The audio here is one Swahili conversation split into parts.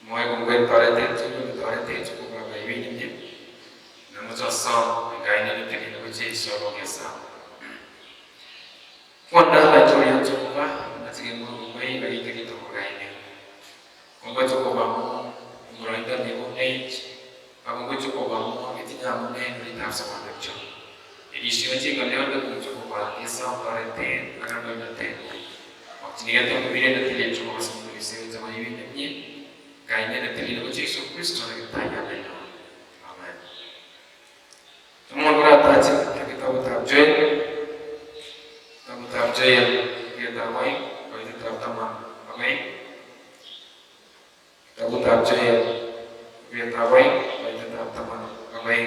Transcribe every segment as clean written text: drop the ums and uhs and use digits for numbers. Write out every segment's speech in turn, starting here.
Moi cũng quên tore te chuko ba bai wi ni na mo cho so gai ni te ni ko che so lo ke sa wanda la cho ya chuko ba na chi mo bai bai te ki to gai ni ko ba chuko ba mo ro ita ni mo nei ba mo chuko ba mo ke ti na mo nei ni ta sa ma cho e di si chi ga le on ko chuko ba ke sa tore te agar ba na te hoặc chỉ nghe tôi video nó thể cho mọi người xem cho mọi người nhé cái này là thể hiện của Jesus Christ là cái tài năng này amen semua berata kita bertahap join kita baik kalau kita teman amen kita bertahap join kita baik kalau kita teman amen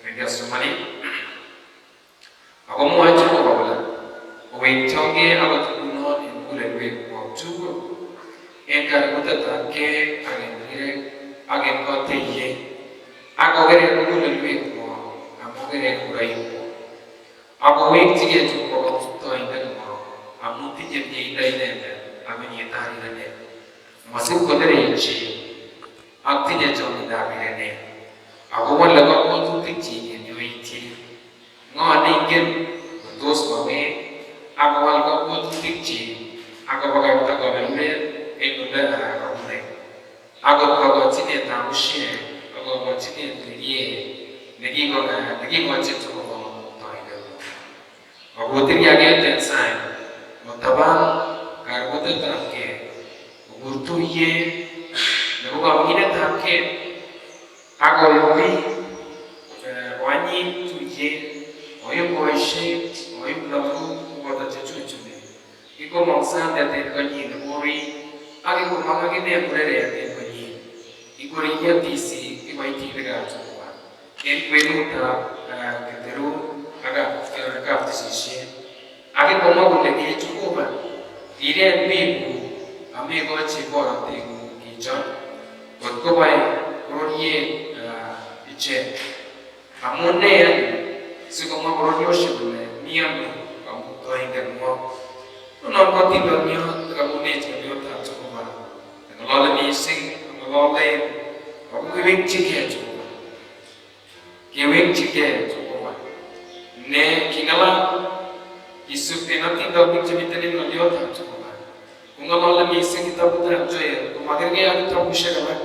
media semua ni aku mau aja kau boleh Wait, tell me about the Lord in Ule of two. And God put the Tanke again got the ye. I go very Ule more. I'm very Ule. I go wait to get to go to the more. I'm not thinking the day. I'm in the time. Masu go the age. I'm thinking of the day. I go one level to the in your 18. No, I didn't get those for me. Aku awal kau buat tikci, aku pakai kita kau beli, benda aku ni. Aku kau sini tahu sih, aku kau sini dia, lagi kau cakap kau tahu itu. Aku teriak dia tensan, tabang, kalau kita tak ke, aku tu ye, aku kau ini tak ke, aku lebih wani tu ye, aku kau isi, aku lalu. Iko mangsa dia te kanyi ngori agi ko manga ki ne pure re te kanyi iko riya tisi ki bai ti daga chwa en kwenu ta keteru aga ka tisi shi agi ko ma ko le ki chuko ba ire bi ku ame ko chi ko ra te ki jan ko bai ro ye iche amone ya siko ma ro yo shi ne niam ko ko inga mo non có tin được nhiều các môn này chỉ biết là cho các bạn nó lo là mi sinh nó lo lên có cái việc chi kia cho các bạn cái việc chi kia cho các bạn nè khi ngala Isu pena tin đâu biết cho mình tên nó liot cho các bạn cũng lo là mi sinh kita buta chơi cũng mà cái này kita pushe các bạn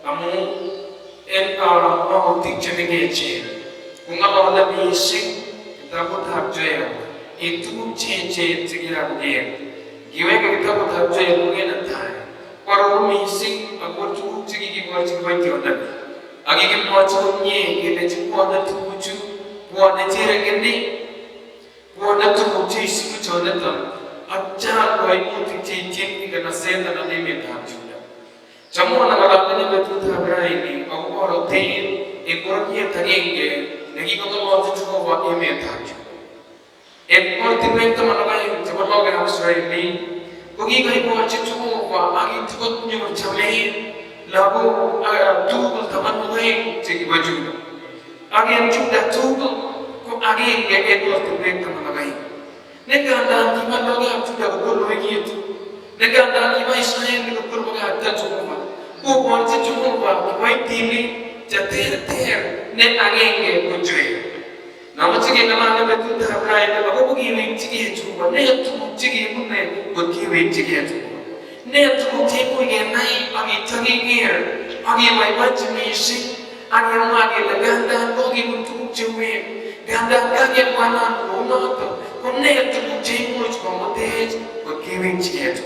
amu en nó tin cho mình cái chơi cũng lo là mi sinh kita buta chơi itu cece sekitar dia. Giwe kita buat saya mungkin nanti. Kalau misi aku cukup segi buat cukup jodoh. Agi kita buat cukupnya kita cukup ada tujuh, buat ada cerita gini, buat ada cukup cisi jodoh tu. Ajar kau itu cece kita nasihat dan ada minta juga. Semua orang ini betul tak ini. Aku orang tin, ekornya teringe. Lagi kita buat cukup buat minta juga. एक और दिन में तो मनोगा जब लोग हम सुराइली कोई कहीं को अच्छे चुको आगे तो न्यू चले लागू दूर तमन हुए जैसे वजूद आगे हम चुका दूर को आगे एक और दिन में तो मनोगा ही नेकांडा की मनोगा हम चुका को लोग ये तो नेकांडा की भाई सायन को को लोग आता चुको मा को कौन से चुको मा भाई तीनी जतेर ने आगे के कुछ nama cigi nama ane betul tak berai ne bago bagi wing cigi heju ne tu cigi munne bagi wing cigi heju ne tu cigi ye nai agi cagi ger agi mai baca misi agi magi leganda bagi untuk ciwi ganda kaki panan rumah tu ne tu cigi mulut komote bagi wing cigi heju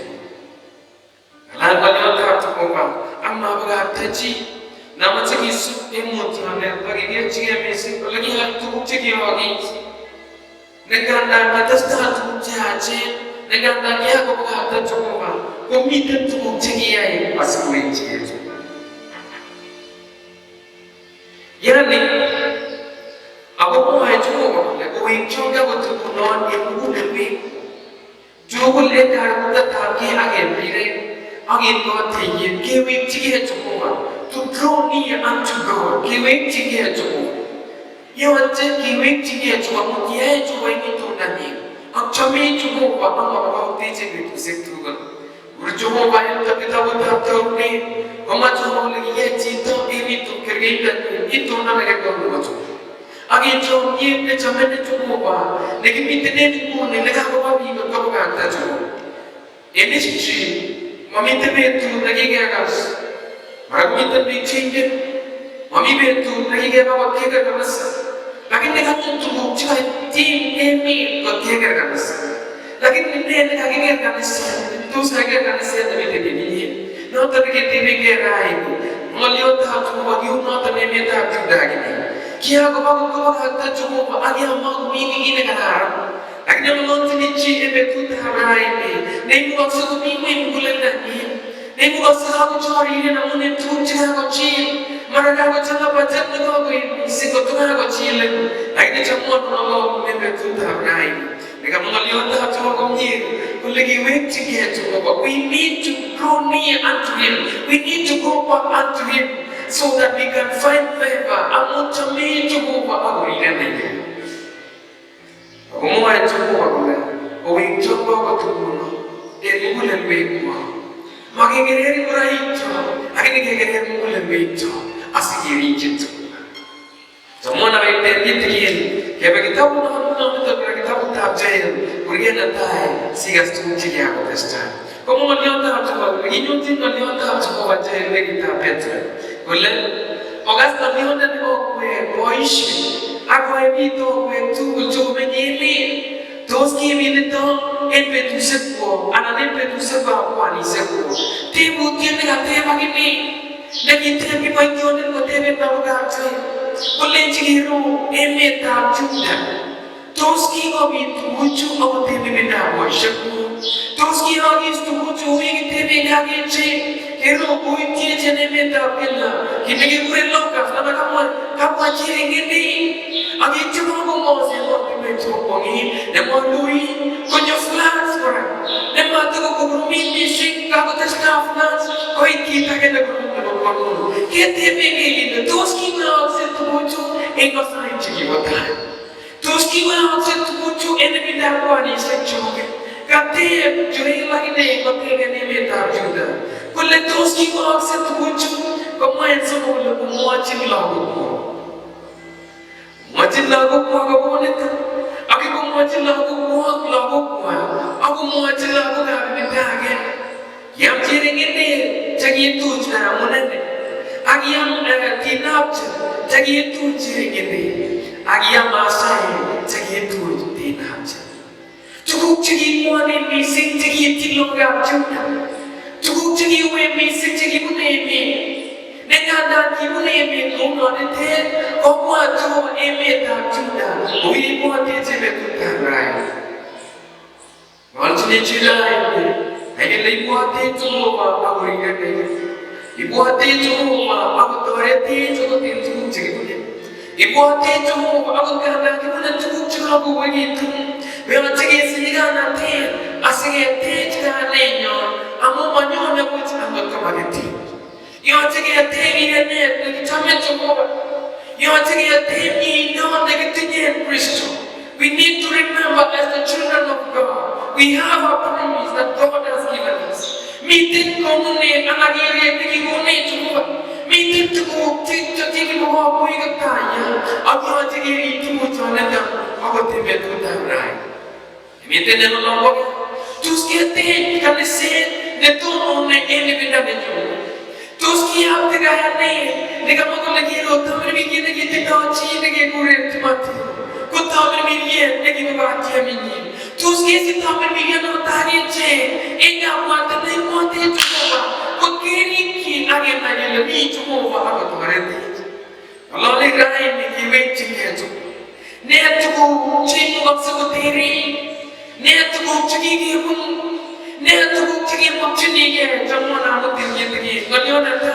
lalu kalau tak tu kompa amma baga taji nama cigi su emot mana bagi dia cigi mesi lagi hal tu cigi lagi negara batas dah tu cigi negara dia kau berkata cuma komite tu cigi ay masuk cigi yani aku mau cuma aku ingin dia betul betul ibu lebih jual lekar kita tak agen bire agen kau tiada kewi cigi cuma to draw near unto God. Kiwing cigi cuma. Ia macam kiwing cigi cuma mutia cuma ini tu nani. Ak cami cuma apa tu cigi itu sektor kan. Berjumpa yang kita betul ni, macam lagi ye cinta ini tu kerja itu namanya kau macam. Agi jom ye ne zaman ne jumpa, lekin mitne jumpa ne lega kau bi kau kata jumpa. Ini sih, mami tu lagi kaya kas, orang mitne bincang, mami tu lagi kaya bawa kaya kas. Lakin lega jumpa cuma tim ini kau kaya kas. Lakin mitne lega kaya kas. Terus lagi akan saya terlihat begini, nonton kita begini rai, melihat tak cuma bagi nonton ini tak juga gini. Kia aku bawa kata cuma bagi amak mini ini kan haram. Akhirnya menonton ini ciri betul tak rai ini. Nemu maksud mini bulan lagi, nemu maksud aku cari ini namun itu cuma aku ciri. Mereka aku cakap macam tu aku ini, sekolah aku ciri. Akhirnya cuma orang ini betul tak rai. Mereka melihat tak cuma aku ni. Lagi wait together, but we need to grow near unto Him. We need to go back unto Him so that we can find favor. Amun cami to go back aku ini ni. Aku mau itu aku ni. Aku ingin coba aku tu. Dia mula lebih kuat. Makin kiri kurai itu, akhirnya kiri mula lebih itu. Asal kiri itu. Semua nak interview tikin. Kaya kita pun kita pun tak jaya. Kurian natai, sigas tu ciri aku testa. Kamu melihat tak cuba, ini nanti melihat tak cuba baca lagi kita betul. Boleh? Ogas melihat dan boish, aku itu tu cuba menyeli. Terus kini itu, empetu sepo, anak empetu sepo aku ani sepo. Tibu tiada kata begini, lagi tiada baik tiada kata betul kata. Boleh cikiru, emeta cuba. Terus kita itu bujuk apa tebe benda worship. Terus kita itu bujuk ini tebe lagi cek. Kero buat dia jadi benda benda. Kita kira lokas, nama kamu aja ini. Agi cuma aku mau sesuatu macam ini. Nama lui, punya flats orang. Nama tu aku berumit di sini, aku tak staff flats. Kau kita kena berumit. Kita tebe ini. Terus kita itu bujuk, enggak saya cakap betul. Terus kita waktu tu enemy dakwah ni sejuk. Kata jual lagi ni, kata ni meta juga. Kalau terus kita waktu tu kemain semua lu macam lagu. Macam lagu apa boleh tu? Aku macam lagu apa? Aku macam lagu apa benda aja. Yang ciri ini cakap itu cara mana ni? Aku yang tinap cakap itu ciri ini. Agia masa cakap itu tinap. Cukup cakap mana misi cakap tilok juga. Cukup cakap misi cakap mana ini. Dengan dan ibu ini orang itu orang tu ini tak juga. Ibu itu cakap itu tak right. Macam ni cerita ini. Ini ibu itu apa aku ingat ini. Ibu itu apa aku tahu itu cakap itu. Ibu itu aku kata kita cukup cukup aku begitu. Biar cakap sehingga nanti asyik cakap lainnya. Amu banyak buat apa kemarin tu. Yang cakap ini ni kita cukup. Yang cakap ini nak kita Kristo. We need to remember as the children of God, we have a promise that God has given us. Meeting kamu ni anak ini pergi kuni cukup. Meeting cukup, cik bawa aku ikut tanya. Aku cakap itu macam mana aku tiba tu dah berai. Meeting ni nolong. Terus kita kan sen, neto ni ini benda ni. Terus kita tegak ni, dekat mana lagi lo tahu ni kita tahu ciri lagi kurang mati. Kau tahu ni lagi baca ni. Terus kita tahu ni lo tahu ciri, enggak mati ni mati cuma. Kau kiri agen lebih cuma apa tu hari ini. Kalau legai ni kita cakap tu, ni tu ciri maksud diri, ni tu ciri pun, ni tu ciri macam ni ke, cuma nama tinggi. Kalau nanti,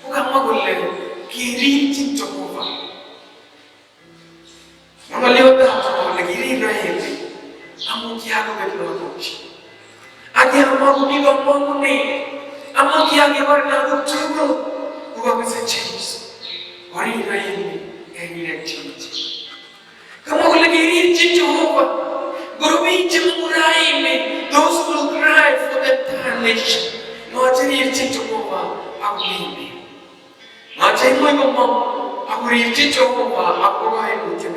bukan boleh kiri cinta apa. Kalau nanti cuma kiri raya ni, kamu kiaga betul betul. Ada apa ni kamu ni? Amu kiaga berlaku cuma, bukan bisa change. Hari raya ni, ini change. Kamu lagi kiri cinta apa? Guru bincang murai ni, those who cry for the stagnation. Ngajari Jehovah aku ini. Ngajari moi ngomong aku rinci Jehovah aku rai mujib.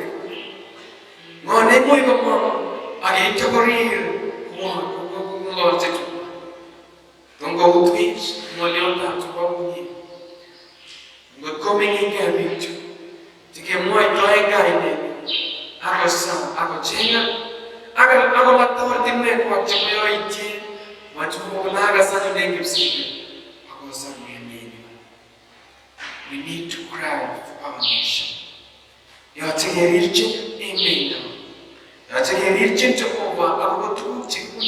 Ngane moi ngomong agi Jehovah ngor Jehovah. Tunggu utwis ngolion tak Jehovah ini. Ngot coming in kami tu. Jika moi kaya kaya aku sam aku cengat. Aku matawar dimne aku Jehovah itu. Macam naga sana dengi sini. Aku sama ini. We need to cry for our nation. Ya cakap rircin, amen. Ya cakap rircin Jehovah, aku betul cakap.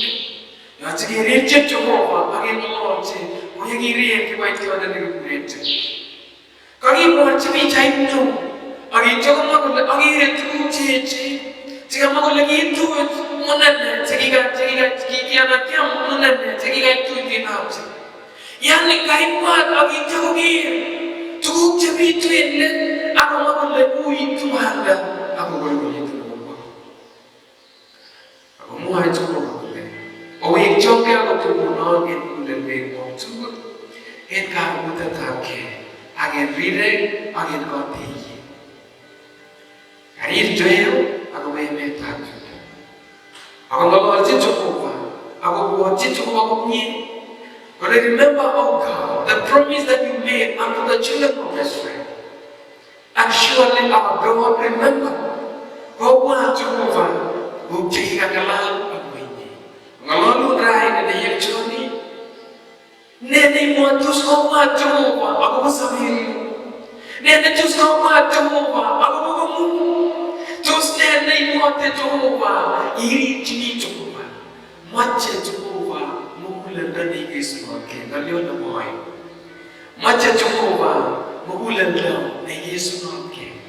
Ya cakap rircin Jehovah, aku mau cakap. Kau yang iri yang kita itu ada di rumah. Kau yang mau cakap cakap tu, aku cakap aku iri tu cakap. Jika mahu lagi itu mana jika anak yang mana jika itu dinam. Yang nekai buat lagi jauhir, cukup jadi itu ini. Aku mahu lagi itu mana aku boleh itu apa? Aku mau itu apa? Oh yang jauh aku tu mau yang lebih mau cukup. Yang kamu tetap ke, agen ride, agen kau tinggi. Hari itu aku memang tak juga. Aku mahu aja Jehovah. Aku buat Jehovah aku ni. But I remember, oh God, the promise that you made unto the children of Israel. Actually, our God, remember, kau buat Jehovah, bukti kekalan aku ini. Ngalalu rai dan yang joni. Nenek muatus kau buat Jehovah, aku bersabir. Nenek jus kau buat Jehovah, aku bergumul. Terus nenek muatnya Jehovah, iri cini Jehovah, macam Jehovah, mengulang dari Yesus makin, kalian nak buat. Macam Jehovah, mengulang dari Yesus makin.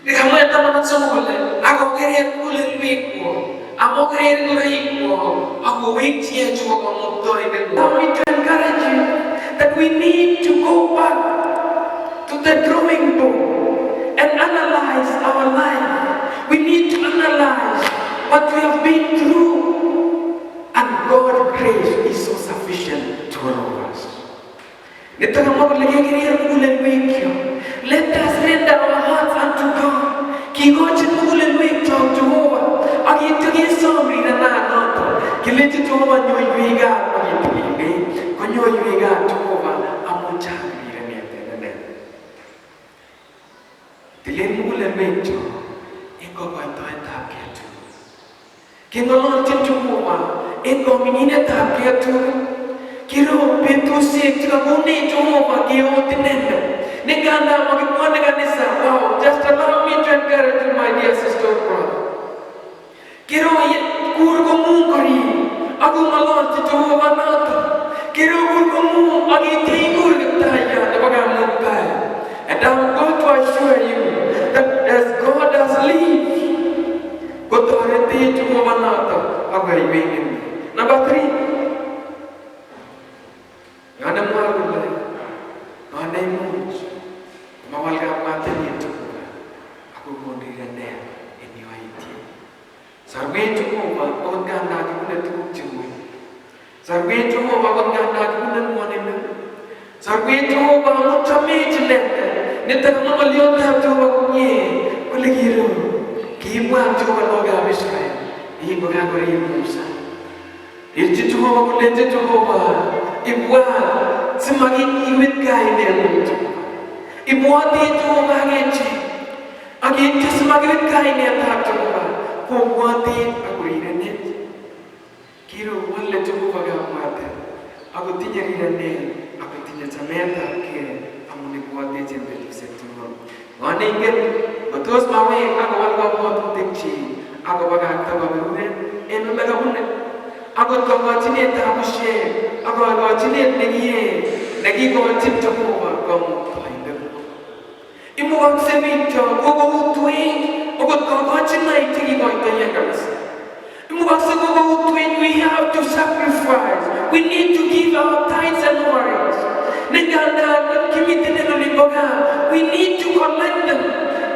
Jika mana teman semua, aku kerja mengulang wikwo, aku kerja wikwo, aku wiknya Jehovah mutoi dan. Now we to encourage you that we need to go back to the drawing board. And analyze our life. We need to analyze what we have been through. And God's grace is so sufficient to all of us. Let us render our hearts unto God. Ki God mule wake to Jehovah. Agi to get sorry na not. Ki let Jehovah know you got agi to be. Konyo you got Jehovah amucha. Kalian mula mencuri, engkau bantuan tak kiatu. Kau nonton Jehovah, engkau minat tak kiatu. Kiro betusi jika bune Jehovah kau tinenda. Negara magi puan negara nisa. Wow, just allow me to encourage my dear sister brother. Kiro kurgo mungkari, aku malon Jehovah nata. Kiro kurgo mung agi tingur ketaya, nabaga mungkai. And I'm going to assure you that as God has lived, God authority to Movanata, Agai Benin. Number 3, Yana Marulai, Mana Muj, Mawalga Matani to Aku Mondirane, in your idea. Sarve to Mova, Ogana, to Jimmy. Sarve to Mova, Ogana, one. Sarve to Mova, not a major. Nita kama waliona Jehovah kunye kuligiru kiimwa Jehovah loga Israel hii boga kwa Musa irti Jehovah kulete Jehovah ibwa semagi iwit kai ne ibwa ti Jehovah ngechi agi ti semagi iwit kai ne ta Jehovah ko bwa ti aguri ne kiro wala Jehovah ga mata aku tinya ne aku tinya samenta ke amune buat dia jembe sektor. Mana ingin betul semua yang aku buat tekci, aku bagai tahu berune, enu mereka berune. Aku tahu cini tak bersih, aku cini lagi kau cip Jehovah kau paling. Ibu kau semita, kau tuai, kau cini tinggi kau tanya keras. Ibu kau tuai, we have to sacrifice. We need to give our tithes and offerings. We need to collect them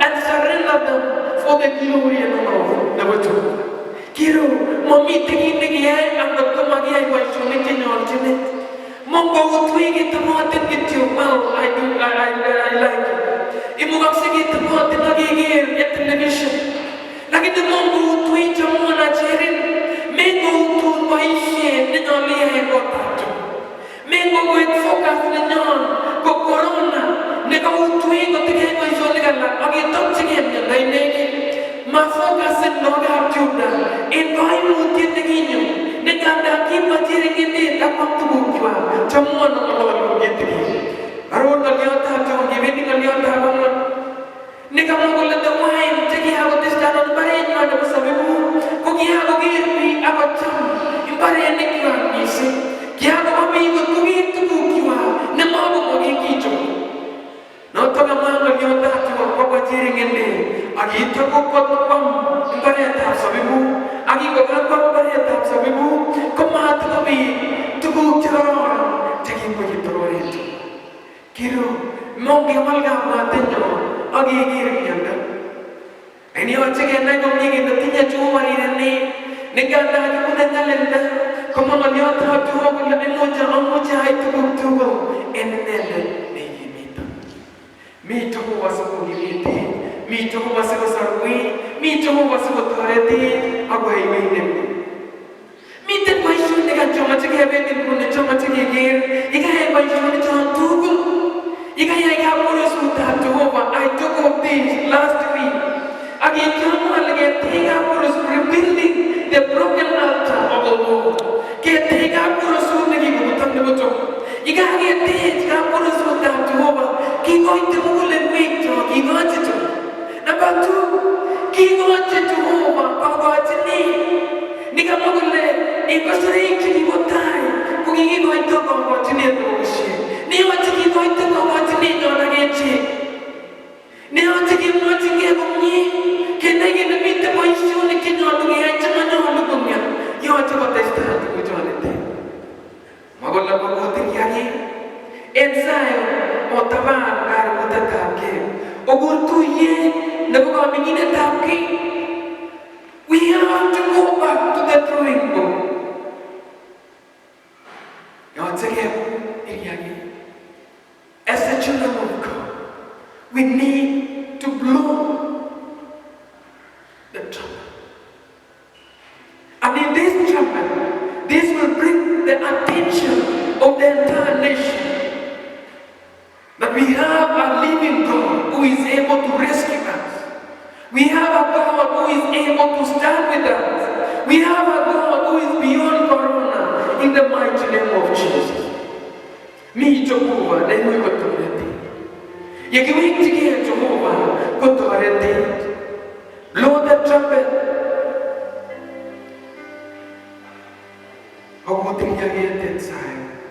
and surrender them for the glory and honor of the Lord. Kiro, mommy taking the gear and the Tomagia was showing in alternate. Mongo twig it to want to get you. Well, I like it. Imugaxi get to want to get at television. Like the Mongo twig to Mona Cherin, Mango to Paisha, and only I got that. Mango with focus the non, go corona, Nego twig of the game was only a get touching him, and I make ma focus and no doubt Judah. In Bible, get the guinea. Neganda kipa tiringin tapang tubukwa. Chamuan ang alawal get the guinea. Aron kalyota, chong giving kalyota bangon. Nekamugulan the wine, take out this down on the barren, madam Sabu. Kugiago gave about chum. In barren, Nikian, you see. Kiago amigo to eat to bukwa. Namago Mogikicho. No Tagamanga Yota to a papa tiringin day. Agi terkukut pam ibarat sabibu, agi berkata ibarat sabibu, kemat kami tubuh cerah, jadi begitu orang. Kiro, mau kemal gambar tenyo, agi kiri yang ini macam mana kau ni kita tiada cuma ini, negara kita pun dah lenda, kamu melihat tak cuma kita ni moja itu tubuh, ini mito wasuk giliti. Mito wasuk sarui, mito wasuk toreti, aku highway ni. Mito paishun dengan cuma cakap ni pun cuma cakap gir, ikai paishun ni cuma tugu, ikai purus muda tuwa. I took up this last week. Agi cuma lagi tiga purus rebuilding the broken altar of the Lord. Ke tiga purus lagi bukan betul. Ikai tiga purus muda tuwa. Kiko itu mulai week tu, kiko aja tu. Nampak tu, kiko aja tu, kau aja ni. Ni kamu mulai, ikut sering jadi botai. Kuki kiko itu kau aja ni tu usia. Ni aja kiko itu kau aja ni tu orang kecil. Ni aja kiko aja kiko ni. Kena kena minta paisyu ni kena tu ni aja mana orang punya. Yo aja kau test tu kau jual ni. Magal lagu kau tinggal ni. Ensayo. Otavan kar udah tapke, ogur tu ye, nabu kami ini tapke. We have to go back to the drawing board. Yang cakap ini lagi. As the children of God, we need to blow the trumpet. And in this trumpet, this will bring the attention of the entire nation. That we have a living God who is able to rescue us. We have a God who is able to stand with us. We have a God who is beyond corona in the mighty name of Jesus. Me Jehovah, then we got to read it. You can wait to get Jehovah, got to read it. Blow the trumpet. How would you get inside?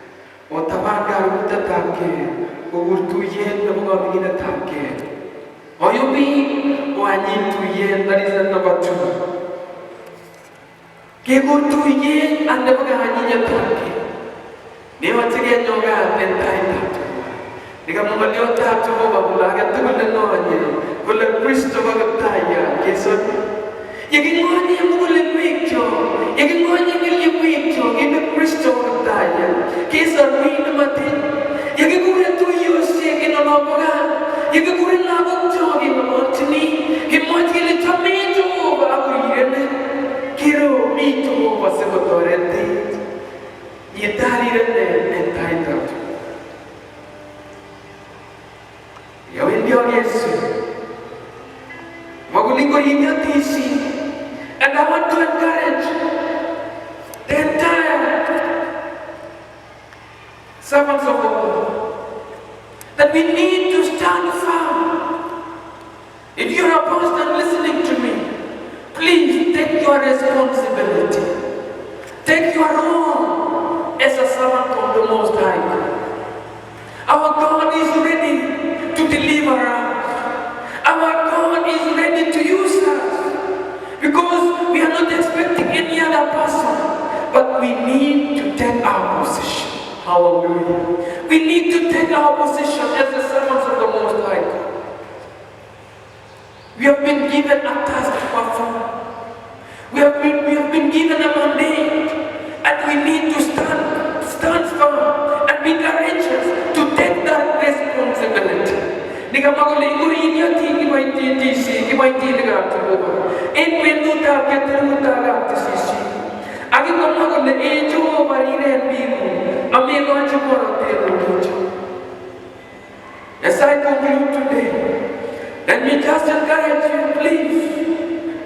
What about God with the target? Ogur tuyen na mga bigina tapke. Oyubi wanyin tuyen, that is the number 2. Kegur tuyen and the mga hanyinya tapke. Newa tige nyoga pentai tapke. Nika mga liyo tapke mo babulaga tugul na noanya. Kula Kristo magataya keson. Yakin mo niya mo kulit wikyo. Yakin mo niya kulit wikyo. Kina Kristo magataya. Keson wina matin. Yakin mo tu Yosef ke nama apa? Yakin mo labang jogi nama cini. Himmat kile thamé jo babu yene. Kiro mito pasal kotorente. Ye tari rene entai tak. Ya India Yesus. Maguling ko ingat isi. And I want to encourage the entire servants of God that we need to stand firm. If you're a pastor listening to me, please take your responsibility. Take your role as a servant of the Most High God. Our God is ready to deliver us. Our God is ready to use us. Because we are not expecting any other person, but we need to take our position. Hallelujah. We need to take our position as the servants of the Most High God. We have been given a task to perform. We have been given a mandate, and we need to stand firm and be courageous to take that responsibility. Nikamagole iguri yati kibaiti tisi kibaiti negati boba. En penuta keteruta gati sisi. Agi kamagole ejo barire biru. Amigo chumoro teru. As I conclude today, let me just encourage you, please.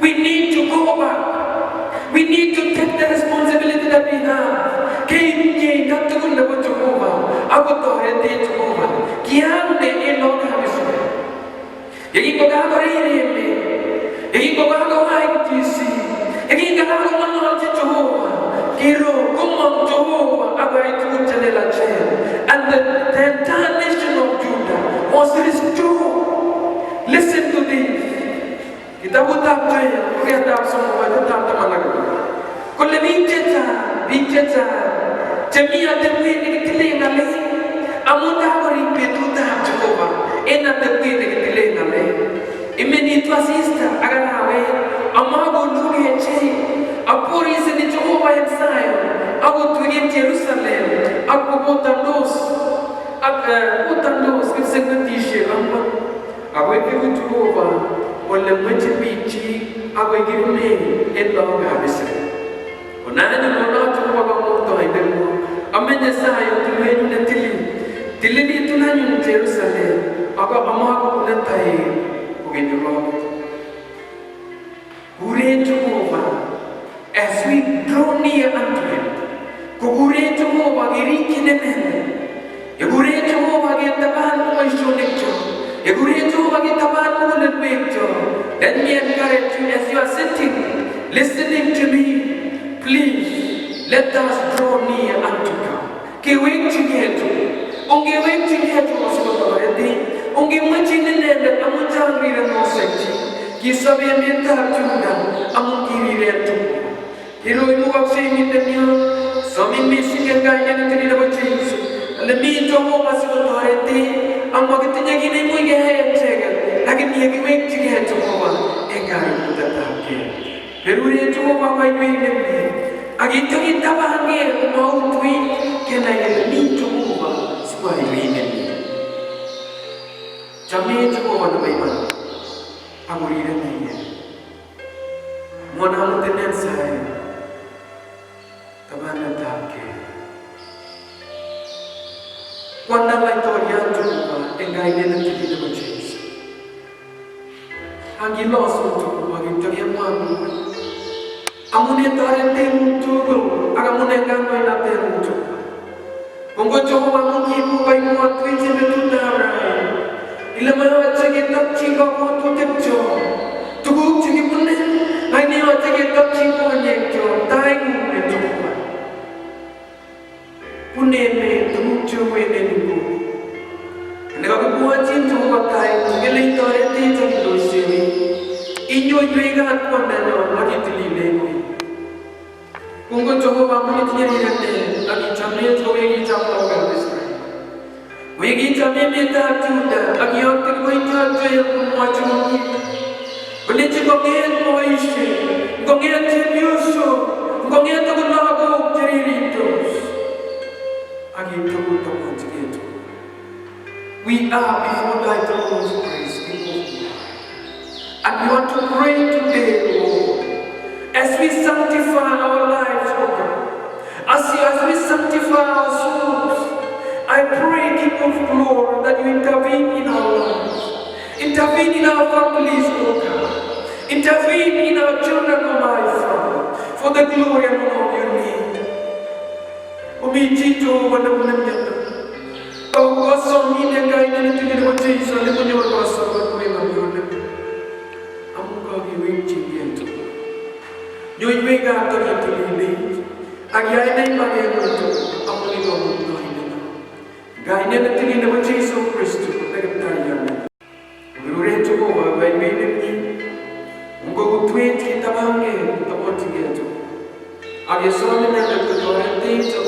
We need to go back. We need to take the responsibility that we have. Kini katagun na Jehovah, aku torrente Jehovah. Kian de elon habisu. Yagi kogago riri, yagi kogago haitisi, yagi kogago manol Jehovah. Kiro kumam Jehovah abai tu janela chen, and the entire nation of Judah was restored. Listen to this. Kita buta jaya, kita tak semua itu tak teman lagi. Kalau bicara, jamiah terpilih ni kita ngalih. Amun dah beri petu tak cukup. Enak terpilih ni kita ngalih. Imeni itu asista agar hawe. Amma bolu ni ceri. Apuri seni cukup yang saya. Aku tujuan Jerusalem. Aku botandos. Kita segmentisir amma. Aku ikut Jehovah, oleh macam biji, aku ikut ni, elok habis. Orang yang orang Jehovah kamu tahu itu, amanya saya tu yang tili itu nanya Jerusalem, aku amaku nak tahu, bukan Jehovah. Gureh Jehovah, as we draw near unto Him, gureh Jehovah giri kinen, ya gureh Jehovah kita bahan maishonek jo. Let me encourage you as you are sitting, listening to me. Please, let us draw near unto God. Kewing together. Onge wing together was authority. Onge machine and amujangri and noseti. Kisabe menta tunda, amungiri retu. Hero imuak saying in the new, some in missing and guy and the little Jesus. Let me draw was authority. Amma kitanya gini mui gaya cakap, lagi ni lagi wek cakap Jehovah, engkau tetap ke. Beruri Jehovah mai wek ni, agi tu kita bahagia mau tui, kena yang ni Jehovah supaya wek ni. Jamnya Jehovah tu baik mana, aku iri ni. Mana mu tenan saya, taban tetap ke. Quando vai tornare Jehovah, engkau ini nanti kita berjaya. Angin losu Jehovah, kita yang mahu. Amun itu orang temu Jehovah, amun engkau yang temu Jehovah. Mungkin Jehovah mungkin bukan muat kerja betul darah. Ilam macam kita cingkau muat terjo. Tugu cingkau pun, ini macam kita cingkau nyekjo. Tahu Jehovah. Punene tumucho wenengu. Nega buat cinta pakai, geleng torete jadi dosewi. Inyo juga kondanyo lagi telilemu. Kungko coba bangun itu jadi nanti, lagi jamnya coba lagi jam logan besar. Lagi jamnya minta tunda, lagi yang terbaik aja yang mau cuma. Boleh coba ngel mau isi, ngel terbiusu, ngel tu lagu jadi rindos. We are before thy throne of grace, and we want to pray today, Lord, as we sanctify our lives, Lord, as we sanctify our souls. I pray, King of Glory, that you intervene in our lives, intervene in our families, Lord God, intervene in our children, my Father, for the glory and honor of your name. Umiji Jehovah namunanya. Kau kosong ini yang kau ini tidak berjaya. Saya punya kuasa berkuasa berkuasa. Amu kau giwing cinggian tu. Nyoi mega tu yang terlini. Agiai nai bagi tu. Amu ni kau butuh ini. Gaya nanti tidak berjaya Yesus Kristus. Lekat tayang. Guru Jehovah baik baik ni. Ungkau butuh kita bangke. Tahu cinggian tu. Agiai suami nak berdoa nanti.